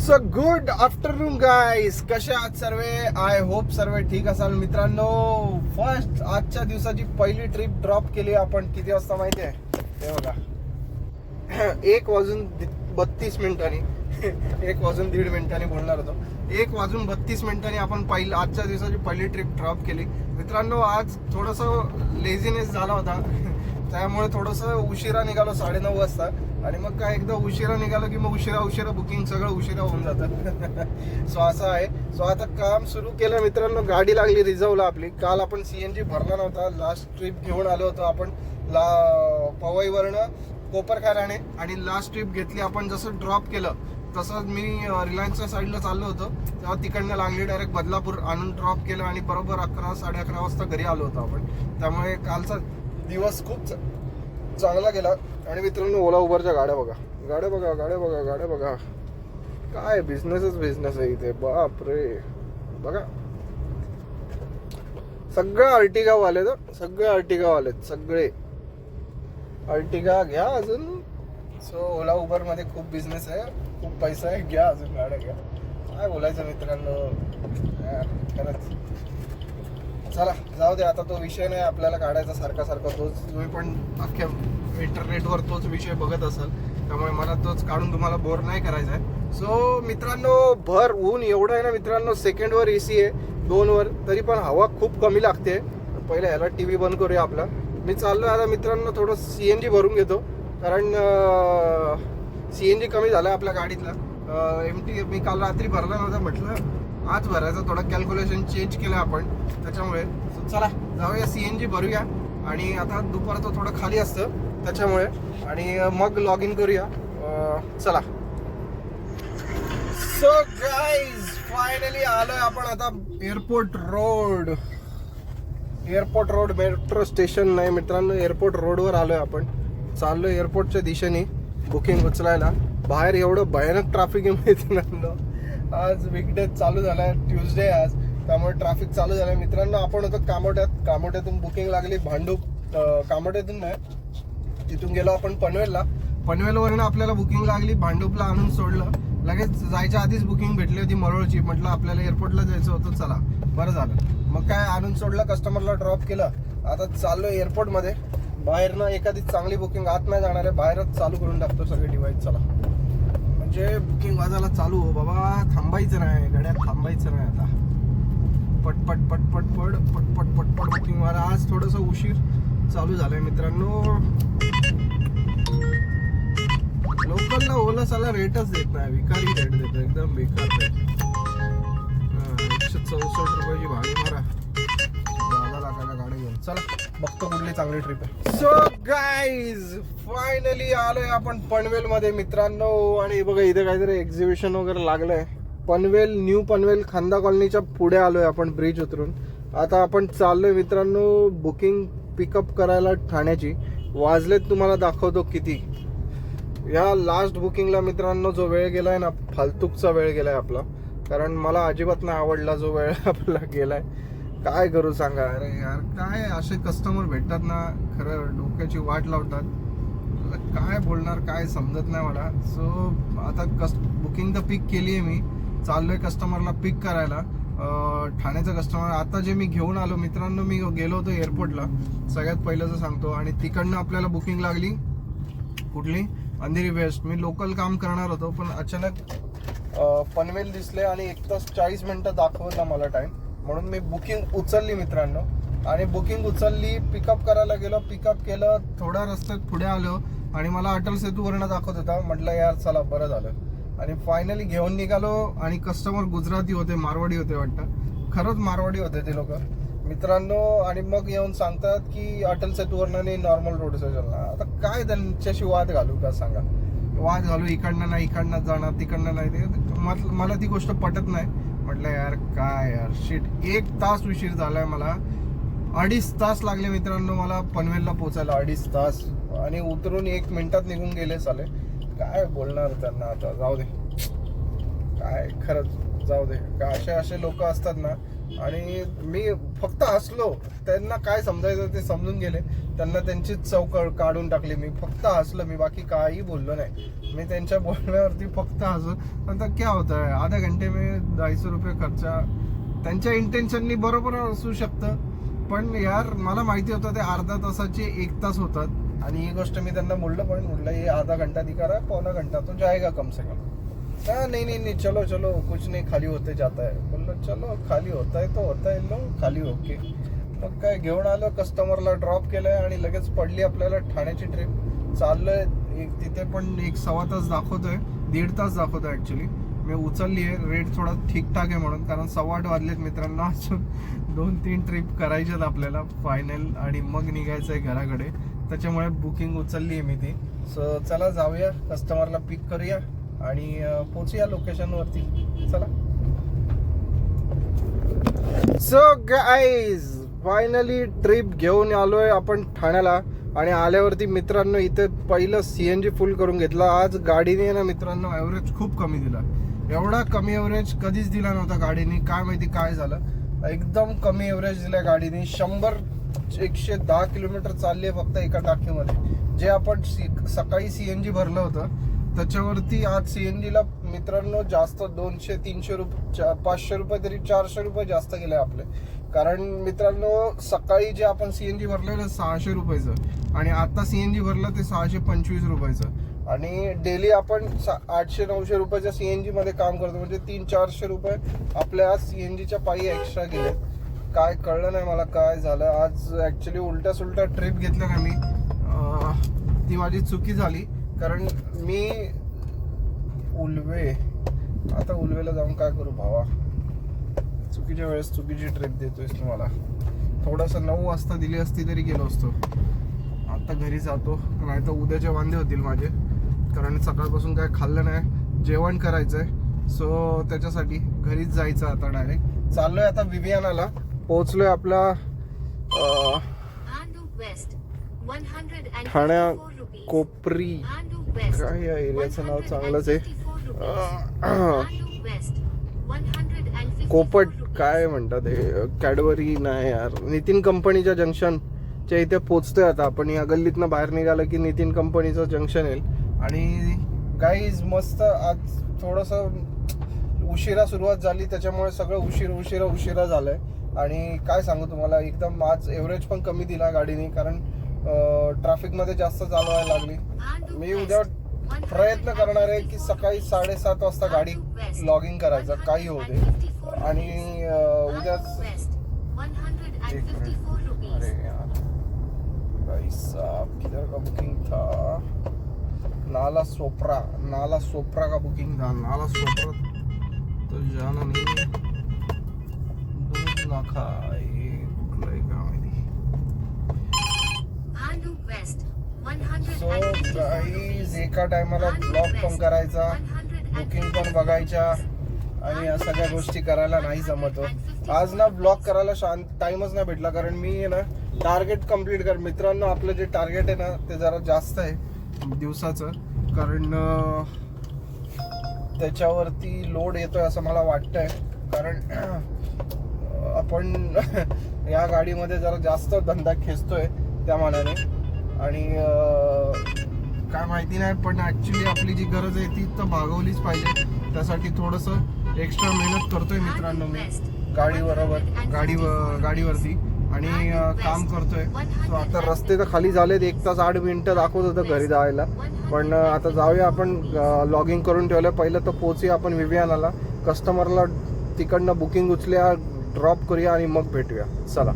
So good afternoon गाईस, कसे आहात सर्व? आय होप सर्व ठीक असाल. मित्रांनो, फर्स्ट आजच्या दिवसाची पहिली ट्रिप ड्रॉप केली आपण. किती वाजता माहिती आहे? हे बघा, 1:32 1:01 बोलणार होतो. 1:32 आपण आजच्या दिवसाची पहिली ट्रिप ड्रॉप केली. मित्रांनो, आज थोडंसं लेझीनेस झाला होता, त्यामुळे थोडंसं उशिरा निघालो 9:30 वाजता. आणि मग काय, एकदा उशिरा निघालो की मग उशिरा बुकिंग सगळं उशिरा होऊन जातं. सो असं आहे. सो आता काम सुरू केलं मित्रांनो. गाडी लागली रिझर्वला आपली. काल आपण CNG भरला नव्हता. लास्ट ट्रिप घेऊन आलो होतो आपण पवईवरनं कोपरखाराने. आणि लास्ट ट्रिप घेतली आपण. जसं ड्रॉप केलं तसंच मी रिलायन्सच्या साईडला चाललो होतो, तेव्हा तिकडनं लागली डायरेक्ट बदलापूर आणून ड्रॉप केलं. आणि बरोबर 11-11:30 वाजता घरी आलो होतो आपण. त्यामुळे कालचा दिवस खूप चांगला गेला. आणि मित्रांनो, ओला उबरच्या गाड्या बघा. काय बिझनेस आहे इथे. बाप रे, बघा सगळे अर्टिगावाले सगळे अर्टिगा घ्या अजून. सो ओला उबर मध्ये खूप बिझनेस आहे, खूप पैसा आहे. घ्या अजून गाड्या घ्या. काय बोलायचं मित्रांनो, खरंच. चला जाऊ दे, आता तो विषय नाही आपल्याला काढायचा सारखा. तोच तुम्ही पण अख्ख्या इंटरनेटवर तोच विषय बघत असाल, त्यामुळे मला तोच काढून तुम्हाला बोर नाही करायचा आहे. सो मित्रांनो, भर ऊन एवढं आहे ना मित्रांनो. सेकंडवर AC आहे, 2वर, तरी पण हवा खूप कमी लागते. पहिले ह्याला TV बंद करूया आपला. मी चाललो आता मित्रांनो, थोडं CNG भरून घेतो, कारण CNG कमी झाला आपल्या गाडीतला. MT मी काल रात्री भरला नव्हता, म्हटलं आज भरायचा. थोडं कॅल्क्युलेशन चेंज केलं आपण त्याच्यामुळे. चला जाऊया, CNG भरूया. आणि आता दुपारचं थोडं खाली असतं त्याच्यामुळे, आणि मग लॉग इन करूया. चला. सो गाईज, फायनली आलोय आपण आता एअरपोर्ट रोड मेट्रो स्टेशन नाही मित्रांनो, एअरपोर्ट रोडवर आलोय आपण. चाललोय एअरपोर्टच्या दिशेने बुकिंग उचलायला. बाहेर एवढं भयानक ट्रॅफिक आहे मित्रांनो. आज वीकडे चालू झालाय, ट्यूजडे आज, त्यामुळे ट्रॅफिक चालू झालंय मित्रांनो. आपण होतो कामोट्यातून बुकिंग लागली. कामोट्यातून नाही, तिथून गेलो आपण पनवेलवरून आपल्याला बुकिंग लागली. भांडूपला आणून सोडलं. लगेच जायच्या आधीच बुकिंग भेटली होती मरोळची. म्हटलं आपल्याला एअरपोर्टला जायचं होतं, चला बरं झालं. मग काय, आणून सोडलं, कस्टमरला ड्रॉप केलं. आता चाललो एअरपोर्टमध्ये. बाहेरनं एखादी चांगली बुकिंग, आत नाही जाणार आहे, बाहेरच चालू करून टाकतो सगळे डिव्हाइस. चला, म्हणजे बुकिंग वाजायला चालू हो बाबा. थांबायचं नाही गड्या, थांबायचं नाही. आता पटपट बुकिंग वाला. आज थोडंसं उशीर चालू झालंय मित्रांनो. लोकलला ओला साला रेटच देत नाही, विकारी रेट देतो, एकदम बेकार रेट. 164 रुपयाची भाडी मारा 10 लाखाला गाडी घेऊन. चला बघतो कुठली चांगली ट्रिप आहे. सो गाईज, फायनली आलोय आपण पनवेल मध्ये मित्रांनो. आणि बघा, इथे काहीतरी एक्झिबिशन वगैरे लागलंय. न्यू पनवेल खांदा कॉलनीच्या पुढे आलोय आपण, ब्रिज उतरून. आता आपण चाललोय मित्रांनो बुकिंग पिकअप करायला ठाण्याची. वाजलेत तुम्हाला दाखवतो किती. या लास्ट बुकिंगला मित्रांनो जो वेळ गेलाय ना, फालतूकचा वेळ गेलाय आपला. कारण मला अजिबात नाही आवडला जो वेळ आपला गेलाय. काय करू सांगा. अरे यार, काय असे कस्टमर भेटतात ना, खरं डोक्याची वाट लावतात. काय बोलणार, काय समजत नाही मला. सो आता बुकिंग तर पिक केली आहे मी. चाललोय कस्टमरला पिक करायला. ठाण्याचं कस्टमर आता जे मी घेऊन आलो मित्रांनो. मी गेलो होतो एअरपोर्टला, सगळ्यात पहिलंच सांगतो. आणि तिकडनं आपल्याला बुकिंग लागली कुठली, अंधेरी वेस्ट. मी लोकल काम करणार होतो, पण अचानक पनवेल दिसले आणि 1 तास 40 मिनिटं दाखवला मला टाइम. म्हणून मी बुकिंग उचलली मित्रांनो. आणि बुकिंग उचलली, पिकअप करायला गेलो, पिकअप केलं. थोड्या रस्त्यात पुढे आलो आणि मला अटल सेतूवरनं दाखवत होता. म्हटलं यार चला, बरं झालं. आणि फायनली घेऊन निघालो. आणि कस्टमर गुजराती होते, मारवाडी होते वाटतं. खरंच मारवाडी होते ते लोक मित्रांनो. आणि मग येऊन सांगतात की अटल सेतूवरनं नाही, नॉर्मल रोड चालणार. आता काय त्यांच्याशी वाद घालू का सांगा. वाद घालू, इकडनं नाही, इकडनं जाणार, तिकडनं नाही. ते मला ती गोष्ट पटत नाही. म्हटलं यार काय यार, शिट. 1 तास उशीर झालाय मला. 2.5 तास लागले मित्रांनो मला पनवेलला पोचायला. 2.5 तास. आणि उतरून 1 मिनिटात निघून गेले साले. काय बोलणार त्यांना आता. जाऊ दे, काय खरंच जाऊ दे. असे लोक असतात ना, आणि मी फक्त हसलो. त्यांना काय समजायचं ते समजून गेले. त्यांना त्यांचीच चव काढून टाकली. मी फक्त हसलो, मी बाकी काही बोललो नाही. मी त्यांच्या बोलण्यावरती फक्त हसलो. नंतर क्या होता है, आधा घंटे में 250 रुपये खर्चा. त्यांच्या इंटेन्शननी बरोबर असू शकतं, पण यार मला माहिती होतं ते अर्धा तासाचे 1 तास होतात. आणि ही गोष्ट मी त्यांना म्हटलं ये आधा घंटा दिखा रहा है, पौना घंटा तो जाएगा कम से कम. नहीं चलो चलो कुछ नहीं, खाली होते जाता है. बोललो चलो खाली होता है तो होता है, लो खाली होके. मग काय घेऊन आलो, कस्टमरला ड्रॉप केलंय आणि लगेच पडली आपल्याला ठाण्याची ट्रिप. चाललोय तिथे पण 1-1.25 तास दाखवतोय, 1.5 तास दाखवतोय ऍक्च्युली. मी उचलली आहे, रेट थोडा ठीकठाक आहे म्हणून, कारण 8:15 वाजलेत मित्रांनो. अजून 2-3 ट्रिप करायच्यात आपल्याला फायनल आणि मग निघायचं आहे घराकडे. त्याच्यामुळे बुकिंग उचलली आहे मी ती. सो चला जाऊया, कस्टमरला पिक करूया आणि पोहोचूया लोकेशनवरती. चला. सो गाईज फायनली ट्रिप घेऊन आलोय आपण ठाण्याला. आणि आल्यावरती मित्रांनो इथे पहिलं CNG फुल करून घेतला. आज गाडीने ना मित्रांनो ॲव्हरेज खूप कमी दिला. एवढा कमी ॲव्हरेज कधीच दिला नव्हता गाडीने. काय माहिती काय झालं, एकदम कमी ॲव्हरेज दिला गाडीने. 110 किलोमीटर चालली आहे फक्त एका टाकीमध्ये. जे आपण सकाळी CNG भरलं होतं त्याच्यावरती आज CNGला मित्रांनो जास्त 200-300 रुपये, 500 रुपये तरी 400 रुपये जास्त गेले आपले. कारण मित्रांनो सकाळी जे आपण CNG भरलेलं 600 रुपयाचं आणि आता CNG भरलं ते 625 रुपयाचं. आणि डेली आपण 800-900 रुपयाच्या CNG मध्ये काम करतो, म्हणजे 300-400 रुपये आपल्या आज CNGच्या पायी एक्स्ट्रा गेले. काय कळलं नाही मला काय झालं आज. ऍक्च्युली उलट्या सुलट्या ट्रिप घेतलं ना मी, ती माझी चुकी झाली. कारण मी आता उलवेला जाऊन काय करू भावा. चुकीच्या वेळेस चुकीची ट्रिप देतोयस तुम्हाला. थोडंसं 9 वाजता दिली असती तरी गेलो असतो. आता घरी जातो, नाही तर उद्याचे वांदे होतील माझे. कारण सकाळपासून काय खाल्लं नाही, जेवण करायचंय. सो त्याच्यासाठी घरीच जायचं आता डायरेक्ट. चाललोय आता विवियानाला. पोहोचलोय आपला ठाण्या कोपरी. काय या एरियाचं नाव चांगलंच आहे, कोपट काय म्हणतात हे, कॅडबरी नाही यार, नितीन कंपनीच्या जंक्शनच्या इथे पोहोचतोय आता आपण. या गल्लीतनं बाहेर निघालं की नितीन कंपनीचं जंक्शन येईल. आणि गाईज मस्त आज थोडंसं उशिरा सुरुवात झाली, त्याच्यामुळे सगळं उशिरा झालंय. आणि काय सांगू तुम्हाला, एकदम आज एव्हरेज पण कमी दिला गाडीने, कारण ट्रॅफिकमध्ये जास्त चालवायला लागली. मी उद्या प्रयत्न करणार आहे की सकाळी 7:30 वाजता गाडी लॉगिंग करायचं, काही होऊ दे. आणि उद्या अरे यार भाई साहब किधर का बुकिंग था, नाला सोप्रा का बुकिंग था. नाला सोप्रा तो जाना नहीं, दूध नाका कुठलंय का माहिती. सो गाईज एका टायमाला ब्लॉग पण करायचा, बुकिंग पण बघायच्या आणि या सगळ्या गोष्टी करायला नाही जमत. आज ना ब्लॉग करायला टाइमच नाही भेटला, कारण मी ना टार्गेट कम्प्लीट कर. मित्रांनो आपलं जे टार्गेट आहे ना ते जरा जास्त आहे दिवसाचं, कारण त्याच्यावरती लोड येतोय असं मला वाटतंय. कारण आपण या गाडीमध्ये जरा जास्त धंदा खेचतोय त्या मानाने. आणि काय माहिती नाही, पण ऍक्च्युली आपली जी गरज आहे ती तर भागवलीच पाहिजे. त्यासाठी थोडंसं एक्स्ट्रा मेहनत करतोय मित्रांनो मी गाडीवरती आणि काम करतोय. सो आता रस्ते तर खाली झालेत, 1 तास 8 मिनिटं दाखवत होतं घरी जायला. पण आता जाऊया आपण, लॉगिंग करून ठेवलं. पहिलं तर पोहोचूया आपण विवियानाला, कस्टमरला तिकडनं बुकिंग उचलूया, ड्रॉप करूया आणि मग भेटूया. चला.